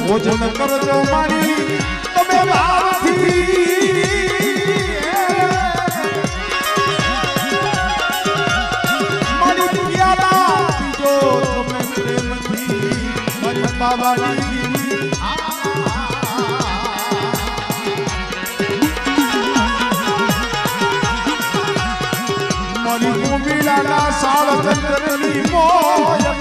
ભોજન કરજો મારી તમે ભાવથી મારી પ્યાલા જો તમે પ્રેમથી મારી બાબાની મારી ભૂમિલાના સાળ ચંદ્રની મોય